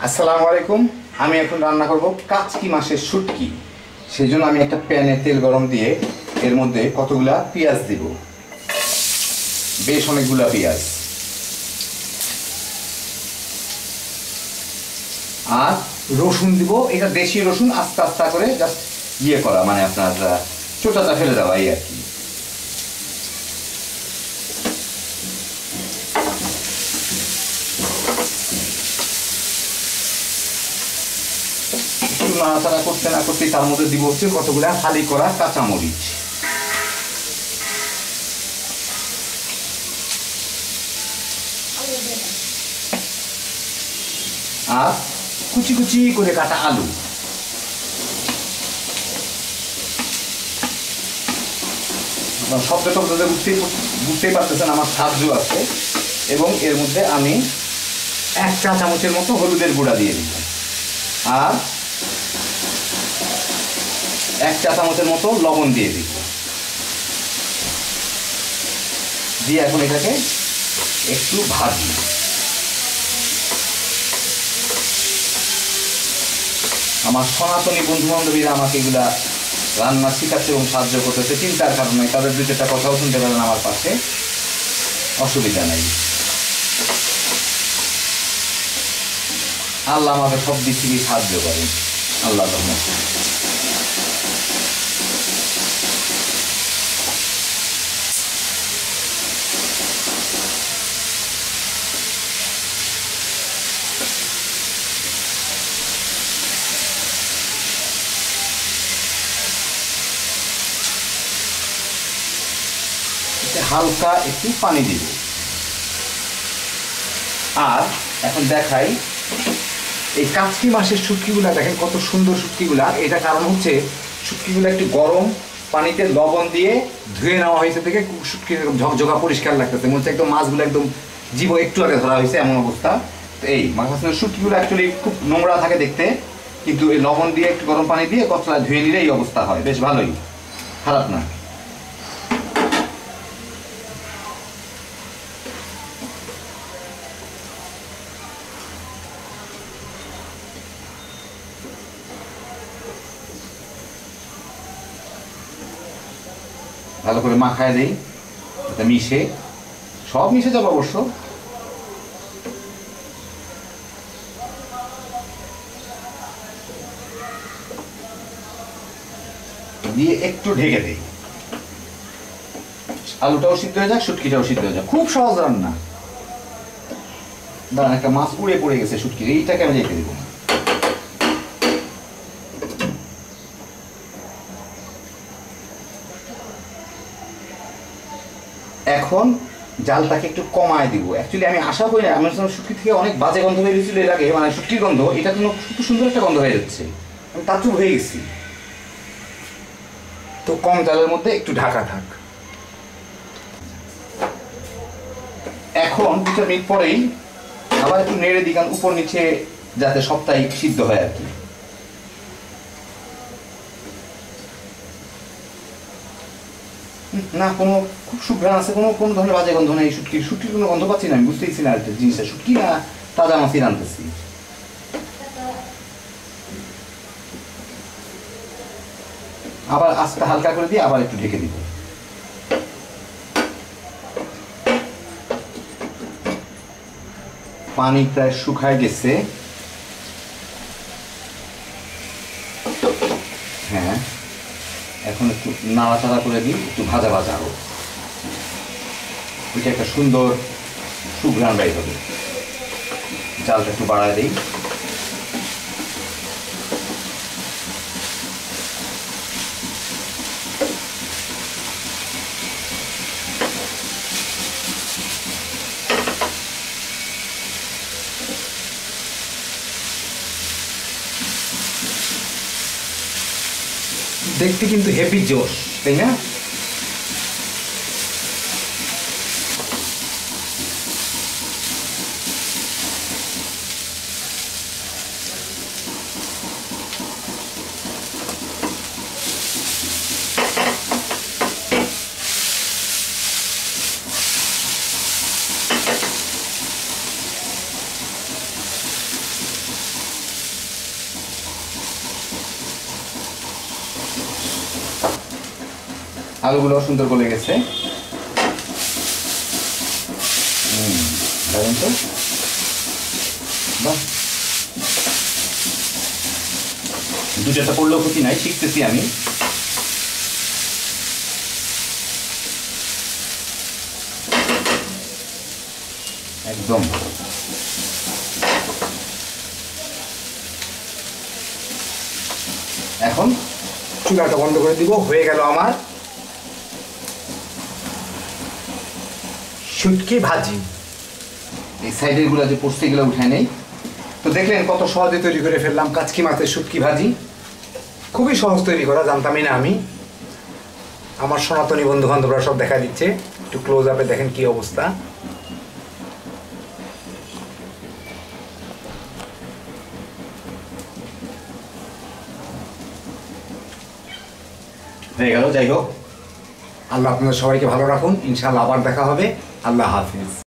আসসালামু আলাইকুম। আমি এখন রান্না করব কাচকি মাছের শুটকি। সেই জন্য আমি একটা প্যানে তেল গরম দিয়ে এর মধ্যে কতগুলা পেঁয়াজ দিব, বেশ অনেকগুলা পেঁয়াজ, আর রসুন দিব। এটা দেশি রসুন, আস্তে আস্তে করে জাস্ট করা, মানে আপনার চোটাটা ফেলে দেওয়া, এই আর কি। নাড়াচাড়া করতে না করতে তার মধ্যে দিব হচ্ছে কতগুলা ফালি করা কাঁচামরিচ। আর কুচি কুচি করে কাটা আলু। শব্দ টব্দ বুঝতেই পারতেছেন আমার সাহায্য আছে। এবং এর মধ্যে আমি 1 চা চামচের মতো হলুদের গুঁড়া দিয়ে দিব, আর 1 চা চামচের মতো লবণ দিয়ে দিব। দিয়ে এখন এটাকে একটু ভাজি। আমার সনাতনী বন্ধু বান্ধবীরা আমাকে এগুলা রান্না শিখাচ্ছে এবং সাহায্য করতেছে, চিন্তার কারণে তাদের 2-4টা কথাও শুনতে পারেন আমার পাশে, অসুবিধা নাই। আল্লাহ আমাকে সব দিক থেকে সাহায্য করেন, আল্লাহ রহমত। হালকা একটু পানি দিব। আর এখন দেখাই এই কাচকি মাছের শুটকিগুলা, দেখেন কত সুন্দর শুটকিগুলা। এটা কারণ হচ্ছে শুটকিগুলো একটু গরম পানিতে লবণ দিয়ে ধুয়ে নেওয়া হয়েছে, থেকে শুটকি ঝকঝকা পরিষ্কার লাগতেছে, মনে হচ্ছে একদম মাছগুলো একদম জীব একটু আগে ধরা হয়েছে এমন অবস্থা। তো এই মাছ শুটকিগুলো অ্যাকচুয়ালি খুব নোংরা থাকে দেখতে, কিন্তু এই লবণ দিয়ে একটু গরম পানি দিয়ে কতটা ধুয়ে নিলে এই অবস্থা হয়, বেশ ভালোই, খারাপ না। ভালো করে মাখায় দেই, এটা মিশে, সব মিশে যাবে অবশ্য। দিয়ে একটু ঢেকে দেই, আলুটাও সিদ্ধ হয়ে যাক, শুটকিটাও সিদ্ধ হয়ে যাক। খুব সহজ রান্না। দাঁড়ান, একটা মাছ উড়ে পড়ে গেছে শুটকির, এইটাকে আমি রেখে দেবো। এখন জালটাকে একটু কমায় দিব। অ্যাকচুয়ালি আমি আশা করি না, আমার শুটকি থেকে অনেক বাজে গন্ধ হয়ে গেছিল এর আগে, মানে শুটকির গন্ধ, এটা কিন্তু খুব সুন্দর একটা গন্ধ হয়ে যাচ্ছে, আমি তাজ্জব হয়ে গেছি। তো কম জালের মধ্যে একটু ঢাকা থাক। এখন 2 মিনিট পরেই আবার একটু নেড়ে দিই, কারণ উপর নিচে যাতে সবটাই সিদ্ধ হয় আর কি। না, কোনো খুব সুঘ্রাণ আছে, কোনো ধরনের বাজে গন্ধ নেই। শুটকির কোনো গন্ধ পাচ্ছি না, আমি বুঝতেইছি না জিনিসটা শুটকি না তাজা মাছই রাঁধতেছি। আবার আস্তে হালকা করে দিয়ে আবার একটু ঢেকে দিব। পানি প্রায় শুকায় গেছে। হ্যাঁ, এখন একটু নাড়াচাড়া করে দিই, একটু ভাজা ভাজা হোক, ওইটা একটা সুন্দর সুঘ্রাণ বের হবে। জালটা একটু বাড়ায় দিই। দেখতে কিন্তু হেভি জোশ, তাই না? আলুগুলো সুন্দর গলে গেছে। দেখেন তো, বাহ, দুটাটা পড়লেও ক্ষতি নাই, শিখতেছি আমি। একদম এখন চুলাটা বন্ধ করে দিব। হয়ে গেল আমার শুটকি ভাজি। এই সাইডের গুলা যে পড়ছে এগুলো উঠায় নেই। তো দেখলেন কত সহজে তৈরি করে ফেললাম কাচকি মাছের শুটকি ভাজি। খুবই সহজ তৈরি করা, জানতামই না আমি। আমার সনাতনী বন্ধু বান্ধবরা সব দেখা দিচ্ছে, একটু ক্লোজ আপে দেখেন কি অবস্থা। হয়ে গেল। যাই হোক, আল্লাহ আপনাদের সবাইকে ভালো রাখুন। ইনশাআল্লাহ আবার দেখা হবে। আল্লাহ হাফিজ।